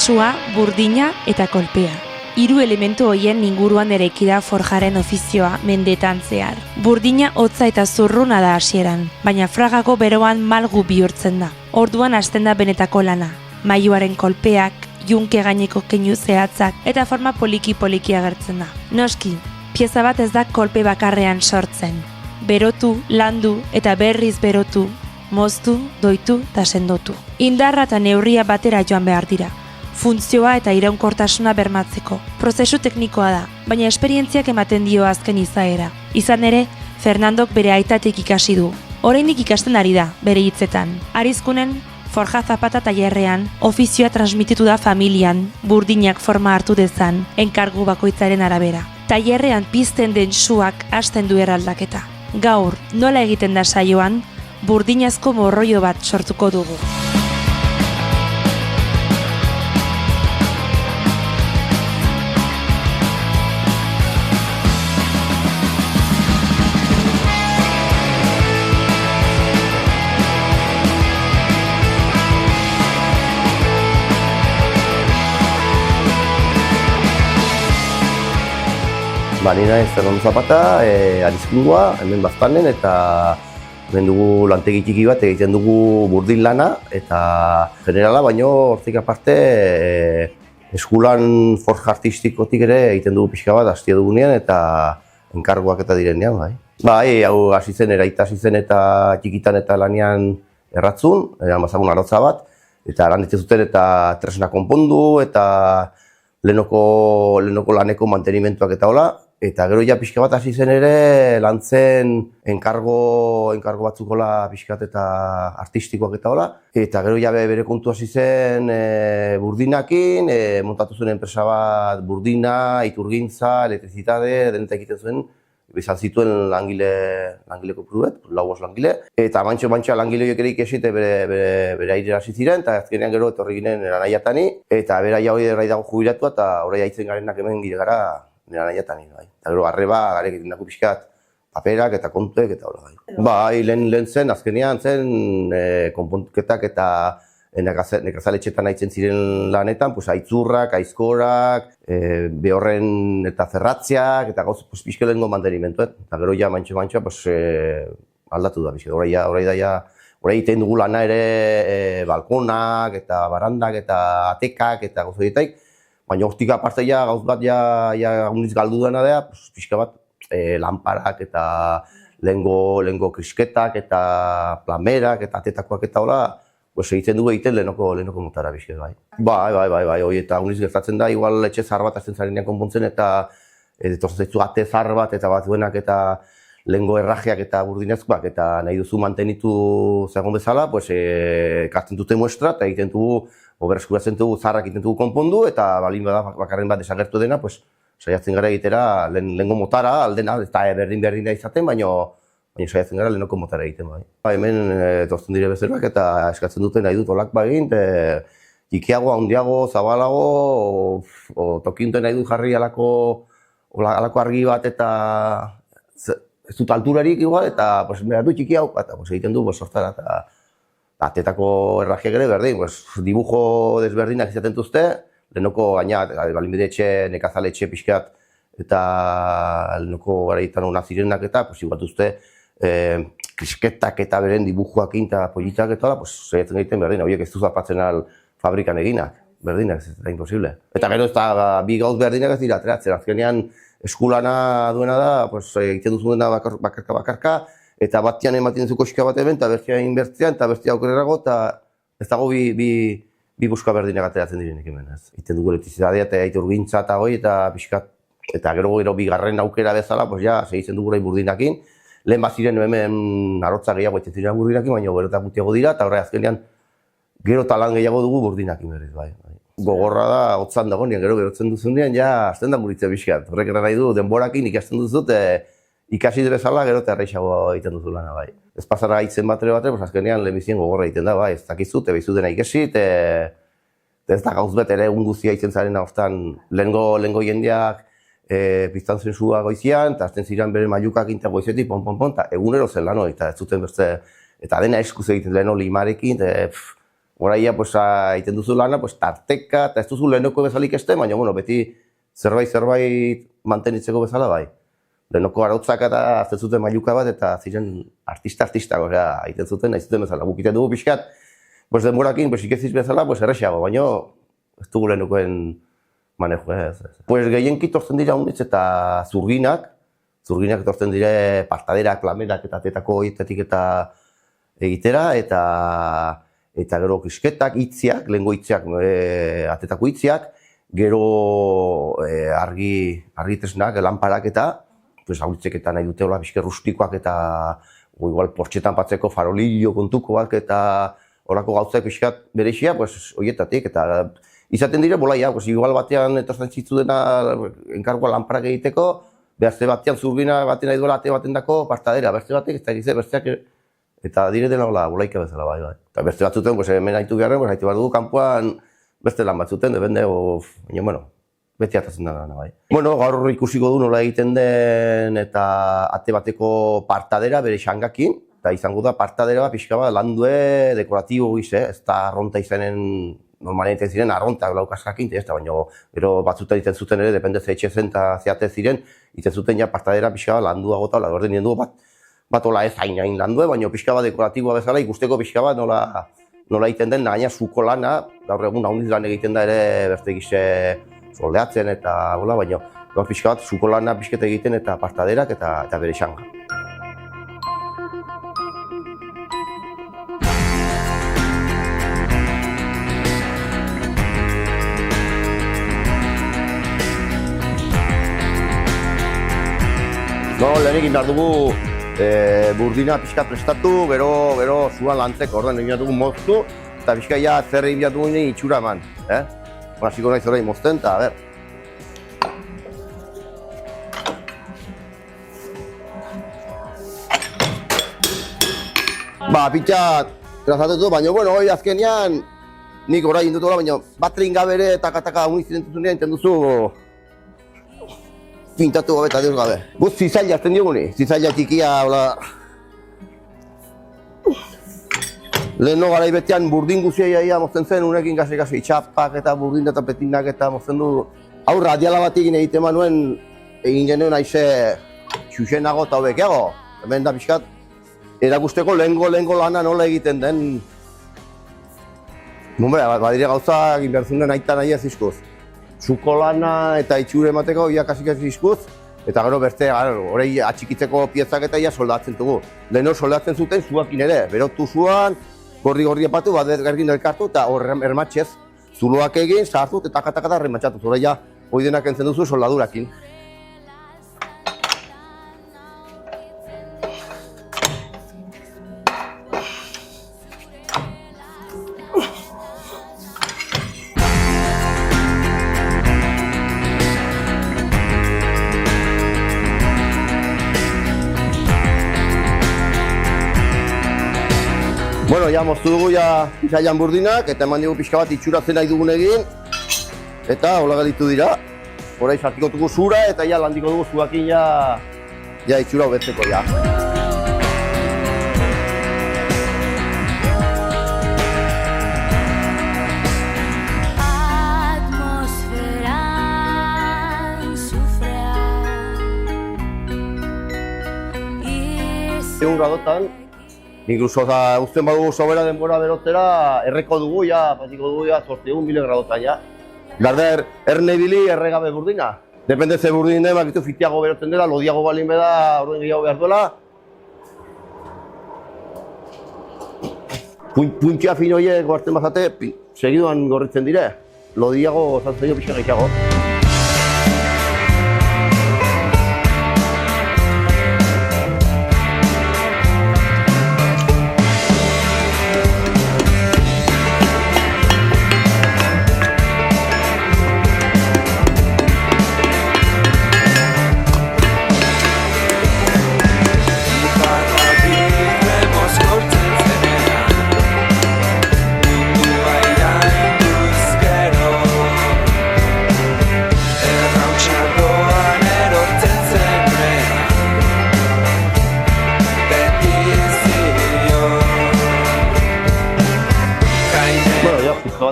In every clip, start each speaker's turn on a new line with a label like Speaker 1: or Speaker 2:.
Speaker 1: sua, burdina eta kolpea. Hiru elementu horien inguruan eraiki da forjaren ofizioa mendetan zehar. Burdina hotza eta zurruna da hasieran, baina fragago beroan malgu bihurtzen da. Orduan hasten da benetako lana. Mailuaren kolpeak, yunke gaineko keinu zehatzak eta forma poliki-poliki agertzen da. Noski, pieza bat ez da kolpe bakarrean sortzen. Berotu, landu eta berriz berotu, moztu, doitu eta sendotu. Indarra eta neurria batera joan behar dira. Funtzioa eta iraunkortasuna bermatzeko. Prozesu teknikoa da, baina esperientziak ematen dio azken izaera. Izan ere, Fernandok bere aitatik ikasi du. Oraindik ikasten ari da, bere hitzetan. Arizkunen, forja zapata tailerrean, ofizioa transmititu da familian, burdinak forma hartu dezan, enkargu bakoitzaren arabera. Tailerrean pizten den suak hasten du eraldaketa. Gaur, nola egiten da saioan, burdinazko morroio bat sortuko dugu.
Speaker 2: Ni naiz Fernando Zapata, Arizkingua, hemen Baztanen, eta hemen dugu lantegi txiki bat egiten dugu burdin lana, eta generala, baino hortik aparte eskulan forja artistikotik ere egiten dugu pixka bat hastia dugunean eta enkarguak eta direnean, bai. Bai, hau hasi zen, eraita hasi zen eta txikitan eta lanean erratzun, mazagun arrotza bat, eta lan ditzen zuten eta tresna konpondu, eta lehenoko laneko mantenimentuak eta hola. Eta gero ja pixka bat hasi zen ere lantzen enkargo batzukola pixkat eta artistikoak eta hola. Eta gero ja bere kontu hasi zen burdinakin, montatu zuen enpresa bat burdina, iturgintza, elektrizitate, denetak egiten zuen. Izan zituen langile kopuruet, 5 langile. Eta mantxo langile horiek ere ikesite bere airera hasi ziren, eta azkenean gero etorri ginen eranaiatani. Eta beraia hori dago jubilatu eta orai haitzen garenak hemen gire gara eranaiatani. Eta gero arreba garek egiten dago pixkat paperak eta kontuek eta hola. Bai, lehen zen, azkenean zen konponketak eta nekazaletxetan haitzen ziren lanetan, aitzurrak, aizkorak, behorren eta zerratziak, eta gauz pixke lehenko mantenimentuet. Eta gero ja mantxo aldatu da pixke. Horai egiten dugu lana ere balkonak, eta barandak, eta atekak, eta gauz horietaik. Baina hortik aparte gauz bat uniz galdu dena da, pixka bat lanparak eta lehenko krisketak, eta plamerak, eta atetakoak eta hola, egiten dugu lehenoko motara bizket, bai. Bai, hori eta uniz gertatzen da, igual etxe zahar bat azten zarenean konpontzen eta etortzen zaitu ate zahar bat eta bat duenak eta lehenko errajeak eta burdinezkoak eta nahi duzu mantenitu zegoen bezala, kartzen dute muestra eta egiten dugu, berreskuratzen dugu zaharrak egiten dugu konpondu eta balin bada bakarren bat desagertu dena, saiatzen gara egitera lehenko motara aldena, eta berdin da izaten, baina saiatzen gara lehenoko motara egiten bai. Hemen etortzen dire bezeroak eta eskatzen dute nahi dut olak bagin, txikiago, handiago, zabalago, tokiunten nahi dut jarri alako argi bat eta ez dut alturarik igual, eta behar du txikiago, eta egiten du sortzara eta atetako errajiak ere berdin, dibujo desberdinak izaten duzte, lehenoko gaina, balinbide etxe, nekazaletxe pixkat, eta lehenoko garaitan hona zirenak eta igual duzte krisketak eta beren dibujoak eta politak eta hola, saiatzen egiten berdin, horiek ez duz apatzen fabrikan eginak, berdinak, ez da imposible. Eta gero ez da bi gauz berdinak ez dira ateratzen, azkenean eskulana duena da, egiten duzu dena bakarka, eta batian ematen duzu koxka bat hemen, eta bestia inbertzean, eta bestia aukererago, eta ez dago bi buska berdinak ateratzen direnik hemen. Egiten dugu elektrizitatea eta iturgintza eta hori, eta pixkat, eta gero bigarren aukera bezala, segitzen dugu burdinakin. Lehen baziren hemen arrotza gehiago egiten ziren burdinakin, baina gero eta gutiago dira, eta horre azkenean gero talan gehiago dugu burdinakin berriz, bai. Gogorra da, hotzan dago, gero berotzen duzunean, ja, azten da muritzea pixkat. Horrek nahi du, denborakin ikasten duzut, ikasi bezala gero eta erreixago egiten duzu lana, bai. Ez pasara haitzen bat ere, azkenean lehenbizien gogorra egiten da, bai. Ez dakizut, behizu dena ikasi, ez da gauz bet ere guzia haitzen zaren hortan lehengo jendeak piztan zen zua goizian, eta azten ziren bere maiukak inta goizetik, eta egunero zen lan hori, eta ez zuten beste, eta dena eskuz egiten leheno limarekin, Horaia, egiten duzu lana, tarteka, eta ez duzu lehenoko bezalik este, baina, bueno, beti zerbait mantenitzeko bezala bai. Lehenoko arautzak eta azten zuten mailuka bat, eta ziren artistak, egiten zuten, nahi zuten bezala. Guk iten dugu pixkat, denborakin, ikeziz bezala, errexago, baina ez dugu lehenokoen manejo, ez. Gehienkit tortzen dira unitz eta zurginak etortzen dire partaderak, lamerak eta tetako hitetik eta egitera, eta gero kisketak, itziak, lehengo itziak, atetako itziak, gero argitresnak, lanparak eta, hauritzek eta nahi dute hola bizke rustikoak eta igual portxetan patzeko farolillo kontukoak eta horako gauzak pixkat berexia, horietatik, eta izaten dire, igual batean etortzen zitzu dena enkargoa lanparak egiteko, behazte batean zurbina baten nahi duela ate baten dako partadera, behazte batek, ez da egize, besteak, eta dire dela bolaika bezala bai. Eta beste batzuten, hemen haitu beharren, haitu behar dugu kanpoan beste lan batzuten, depende, baina, beti atatzen da bai. Gaur ikusiko du nola egiten den eta ate bateko partadera bere xangakin, eta izango da partadera pixka bat landue dekoratibo gize, ez da arronta izanen, normalen egiten ziren arrontak laukaskakin, baina gero batzutan egiten zuten ere, depende ze etxe zen eta zeate ziren, egiten zuten ja partadera pixka bat landua gota, orden nien du bat ola ez hain landue, baina pixka bat dekoratiboa bezala ikusteko pixka bat nola egiten den, gaina zuko lana, gaur egun haundiz lan egiten da ere beste gize soldeatzen eta gola, baina gaur pixka bat zuko lana pixket egiten eta partaderak eta bere xanga. Lehen egin behar dugu burdina pixka prestatu, gero zuan lantzeko, orduan egin behar dugu moztu, eta pixka ja zer egin behar dugu itxura eman. Hasiko nahiz horrein mozten, eta a ber. Pitxat trazatetu, baina, hori azkenean nik orain dut hola, baina batrein gabere taka unizidentuzunean enten duzu pintatu gabe eta deus gabe. Guz zizaila azten dioguni, zizaila txikia, hola. Leheno garai betean burdin guzia mozten zen, unekin gasi txapak eta burdin eta petinak eta mozten du. Hau radiala bat egiten manuen, egin genuen aize xuxenago eta hobekeago. Hemen da pixkat, erakusteko lehengo lana nola egiten den. Badire gauzak inbertzunen aita nahi ez izkuz. Zuko lana eta itxure emateko ia kasik ez izkuz, eta gero beste, horrei atxikitzeko piezak eta ia soldatzen dugu. Leheno soldatzen zuten zuakin ere, berotu zuan, gorri epatu, bat gergin elkartu eta ermatxez zuloak egin, zahartu eta taka rematxatu. Zora ja, hoi denak entzen duzu soldadurakin. Ja moztu dugu izailan burdinak, eta eman dugu pixka bat itxuratzen nahi dugun egin, eta hola galitu dira. Horai sartiko dugu zura, eta landiko dugu zuakin itxura hobetzeko Egun gradotan, inkluso uzten badugu sobera denbora berotera, erreko dugu, patiko dugu, 8.000 gradotan, Garda ernebili erregabe burdina. Depende ze burdin den, bakitu fitiago berotzen dela, lodiago balin beda, orduen gehiago behar duela. Puntxea fin horiek gortzen bazate, segiduan gorritzen dire. Lodiago, zantzio pixka gehiago.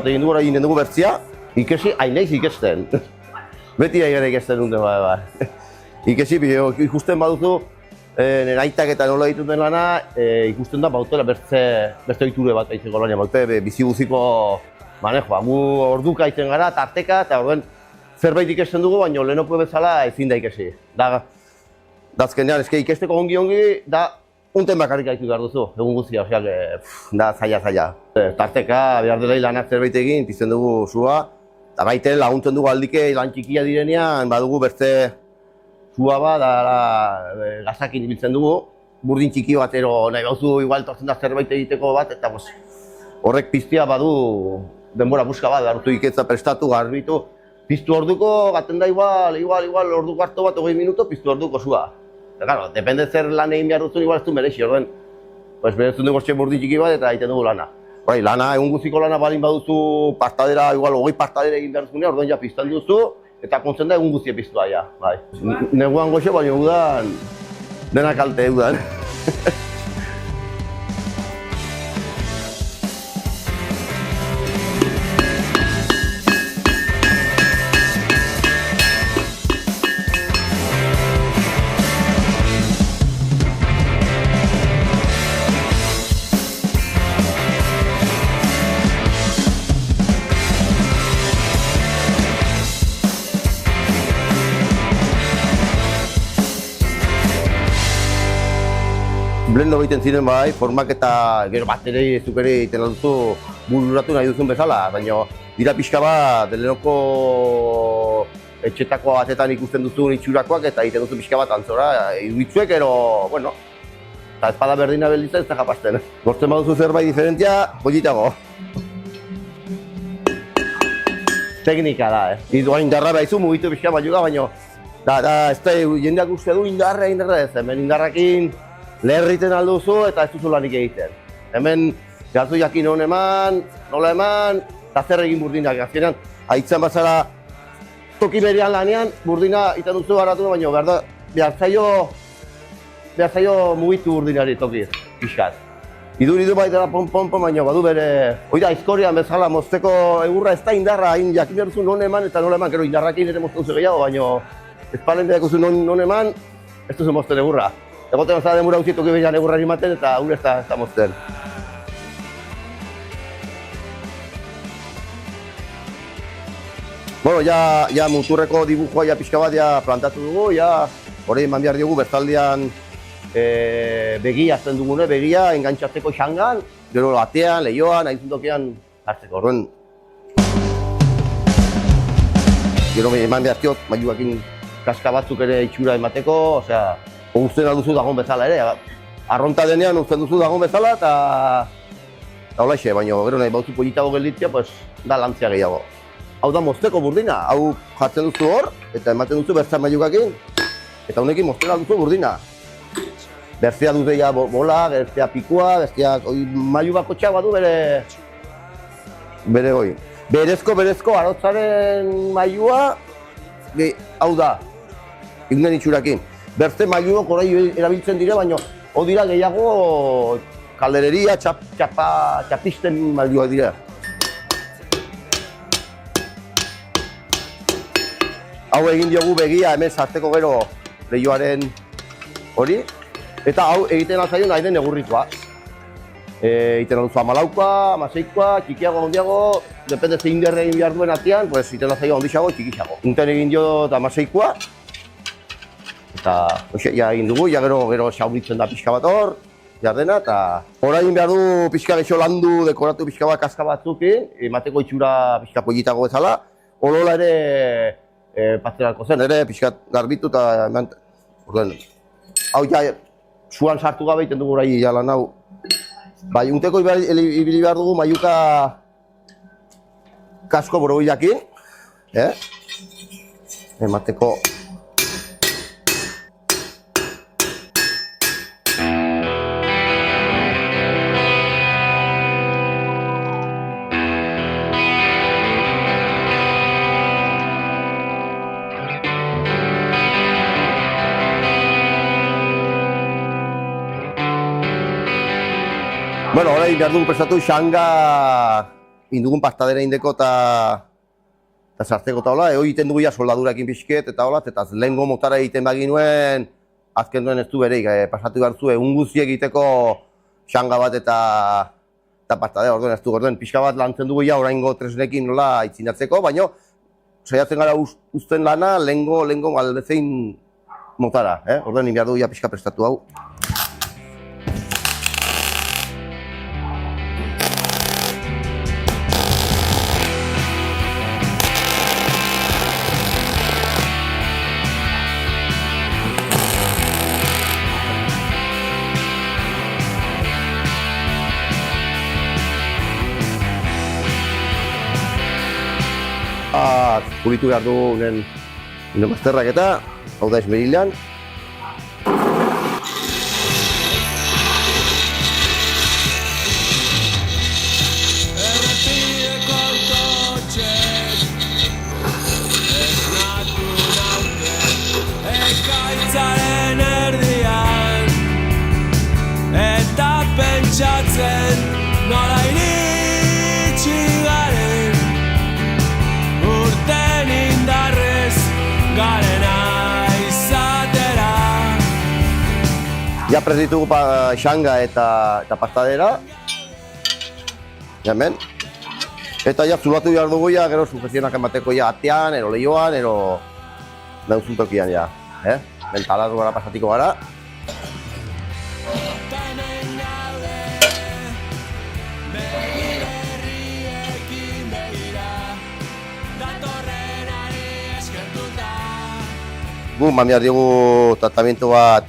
Speaker 2: bat egin dugu, egin dugu bertzia, ikesi, hainaiz ikesten. Beti aigara ikesten dute, Ikesi, ikusten baduzu, nire aitak eta nola dituten lana, ikusten da bautela beste oiture bat aitzeko lana, baute bizi-guziko manejoa. Gu orduka aitzen gara, tarteka, eta orduen zerbait ikesten dugu, baina lehenoko bezala ezin da ikesi. Dazkenean, ikesteko ongi, da unten bakarrik aitu behar duzu, egun guztia, oseak, da zaila. Tarteka, behar dela lanak zerbait egin, pizten dugu sua, eta baiten laguntzen dugu aldike lan txikia direnean, badugu beste sua bat, gazakin ibiltzen dugu, burdin txiki batero nahi bauzu igual tortzen da zerbait egiteko bat, eta horrek piztia badu denbora buska bat, hartu iketza prestatu, garbitu, piztu orduko, gaten da igual orduko hartu bat, 20 minuto, piztu orduko sua. Eta, claro, depende zer lan egin behar duzun, igual ez du merexi, orduen, beretzen dugu burdin txiki bat eta egiten dugu lana. Lana, egun guziko lana balin baduzu partadera, igual 20 partadera egin behar duzunean, orduen ja piztan duzu, eta kontzen da egun guztia piztua, ja. Neguan goxe, baina udan, dena kalte udan. Blendo egiten ziren bai, formak eta gero baterei ez dukere egiten duzu bururatu nahi duzun bezala, baina dira pixka bat, lehenoko etxetako batetan ikusten duzun itxurakoak eta egiten duzu pixka bat antzora, iruditzuek ero, bueno, eta espada berdina belditzen ez da japazten. Gortzen baduzu zerbait diferentia, politago. Teknika da, indarra behizu mugitu pixka bat juga, baina ez da jendeak uste du indarra ez, hemen indarrakin leherriten alduzu eta ez duzu lanik egiten. Hemen gartu jakin hon eman, nola eman, eta zer egin burdinak. Azkenean, haitzen bazara toki berean lanean, burdina egiten duzu garatu, baina behar zaio mugitu burdinari tokiz, pixkat. Idu baitara pon, baina badu bere... Oida, aizkorian bezala mozteko egurra ez da indarra, jakin behar duzu non eman eta nola eman, gero indarrakin ere mozten duzu gehiago, baina espalen behar duzu non eman, ez duzu mozten egurra. Egoten bazara demura guzti toki berean egurrari ematen eta ure ez da mozten. Bueno, ja muturreko dibujua pixka bat plantatu dugu, hori eman behar diogu bertaldean begia azten dugune, begia engantzatzeko xangan, gero batean, lehioan, haizun tokian hartzeko. Horren, gero eman behar diot, maiuakin kaska batzuk ere itxura emateko, osea, uzten alduzu dagoen bezala ere, arronta denean uzten duzu dagoen bezala eta holaxe, baina gero nahi bauzu politago gelditzea, da lantzea gehiago. Hau da mozteko burdina, hau jartzen duzu hor, eta ematen duzu bertzea maiukakin, eta honekin mozten alduzu burdina. Berzea dute ja bola, berzea pikua, berzea maiu bako txak badu bere hoi. Berezko arotzaren maiua, hau da, ignen itxurakin. Berze maiuok orai erabiltzen dira, baina hau dira gehiago kaldereria, txapisten maiuak dira. Hau egin diogu begia hemen sartzeko gero lehioaren hori. Eta hau egiten altzaion nahi den egurrikoa. Egiten alduzu 14koa, 16koa, txikiago, handiago, depende zein derre egin behar duen atian, egiten altzaion handixago, txikixago. Unten egin dio 16koa. Eta egin dugu, gero xauritzen da pixka bat hor, jardena, eta orain behar du pixka gexo landu, dekoratu pixka bat kaska batzukin, emateko itxura pixka pollitago bezala, olola ere patzeralko zen, ere pixka garbitu eta eman... Hau suan sartu gabe egiten dugu orai lan hau. Bai, unteko ibili behar dugu maiuka kasko borobilakin, emateko... Bueno, orain behar dugu prestatu xanga indugun pastadera indeko eta sartzeko eta hola, egiten dugu ja soldadurakin pixket eta hola, eta lehengo motara egiten baginuen, azken duen ez du bereik, pasatu behar zu, egun guzti egiteko xanga bat eta pastadera, orduen ez du, orduen pixka bat lantzen dugu ja oraingo tresnekin nola itzinatzeko, baina saiatzen gara uzten lana lehengo aldezein motara, orduen inbiar dugu ja pixka prestatu hau. Pulitu behar dugu unen bazterrak eta, hau da esmerilan.
Speaker 3: Ekaitzaren erdian eta pentsatzen nola iritsi garen urten indarrez garena izatera.
Speaker 2: Ja prest ditugu xanga eta pastadera. Hemen. Eta ja zulatu behar dugu ja, gero sugestionak emateko ja atean, ero lehioan, ero dauzun tokian ja. Mentalatu gara pasatiko gara. Gu mamiar diogu tratamiento bat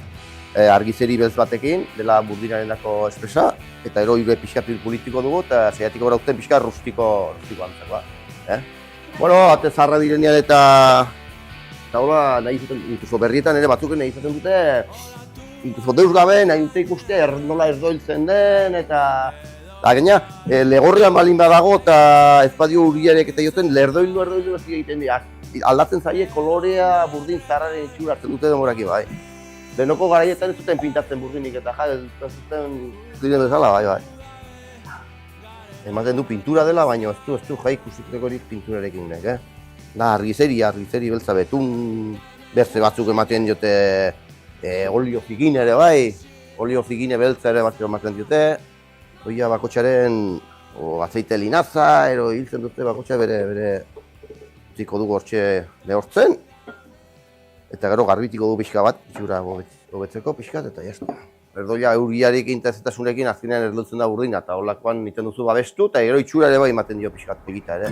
Speaker 2: argizeri beltz batekin, dela burdinarendako espresa, eta ero irue pixka politiko dugu, eta saiatiko gara uzten pixka rustiko antzakoa. Bueno, ate zarra direnean eta hola, nahi izaten, inkluso berrietan ere batzuk nahi izaten dute, inkluso deus gabe nahi dute ikustea nola erdoiltzen den, eta gaina, legorrean balin badago eta ez badio uriarek eta joten lerdoildu ez egiten dira. Aldatzen zaie kolorea burdin zarraren itxura hartzen dute demoraki bai. Lehenoko garaietan ez zuten pintatzen burdinik eta ez zuten ziren bezala bai. Ematen du pintura dela, baina ez du jai ikustekorik pinturarekin nek, Da, argizeri beltza betun berze batzuk ematen diote olio zigine ere bai, olio zigine beltza ere batzuk ematen diote. Oia bakotxaren azeite linaza, ero hiltzen dute bakotxa bere utziko dugu hortxe lehortzen. Eta gero garbitiko du pixka bat, itxura hobetzeko pixkat eta jazta. Erdoia euriarekin eta ezetasunekin azkenean erdotzen da burdina eta holakoan niten duzu babestu eta gero itxura ere bai ematen dio pixkat egita ere.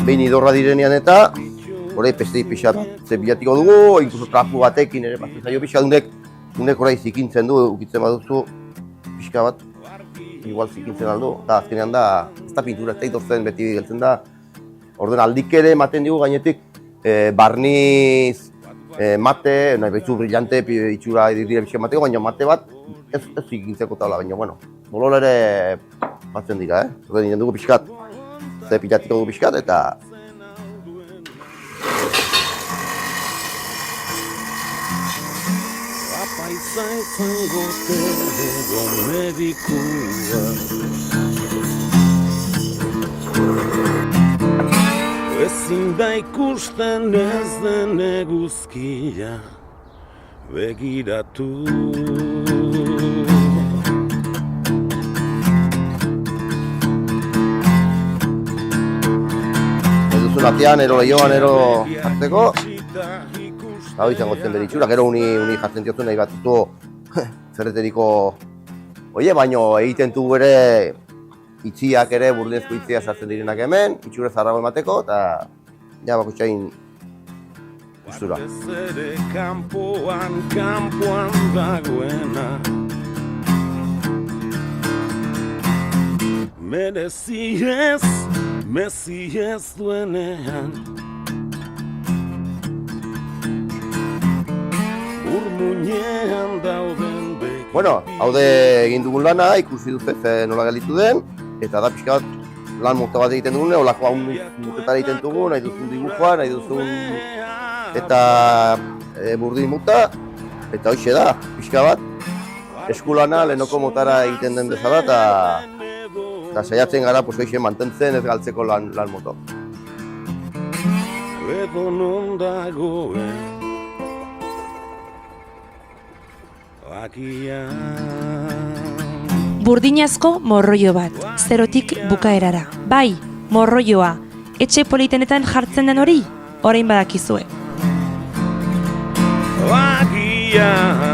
Speaker 2: Behin idorra direnean eta horrei pestei pixat zebilatiko dugu, inkluso trapu batekin ere pasen zaio pixka unek horrei zikintzen du, ukitzen baduzu pixka bat, igual zikintzen aldu, eta azkenean da, ez da pintura, ez da idortzen beti geltzen da. Orden aldik ere ematen dugu gainetik barniz, mate, nahi behitzu brillante, itxura dire pixka mateko, baina mate bat ez zikintzeko taula, baina bueno, bolol ere batzen dira, Orden nien dugu pixkat, zepilatiko dugu pixkat eta
Speaker 3: Izango tego medikua ezin da ikusten ez den eguzkia begiratu.
Speaker 2: eduzun atean, ero lehioan, ero hartzeko. Hau izango zen bere itxura, gero uni jartzen diotu nahi batutu ferreteriko baino egiten du ere itxiak ere, burdinezko itxia sartzen direnak hemen, itxura zarrago emateko eta ja bakotxain gustura. Kanpoan
Speaker 3: dagoena merezi ez duenean
Speaker 2: Bueno, haude egin dugun lana, ikusi duzez nola galitu den, eta da pixka bat lan mota bat egiten dugun, olako hau mutetara egiten dugu, nahi duzun dibujua, nahi duzun eta burdin muta, eta hoxe da, pixka bat, eskulana lehenoko motara egiten den bezala, eta saiatzen gara hoxe mantentzen ez galtzeko lan moto.
Speaker 3: Edo non dagoen agian.
Speaker 1: Burdinazko morroio bat, zerotik bukaerara. Bai, morroioa, etxe politenetan jartzen den hori, orain badakizue.
Speaker 3: Agian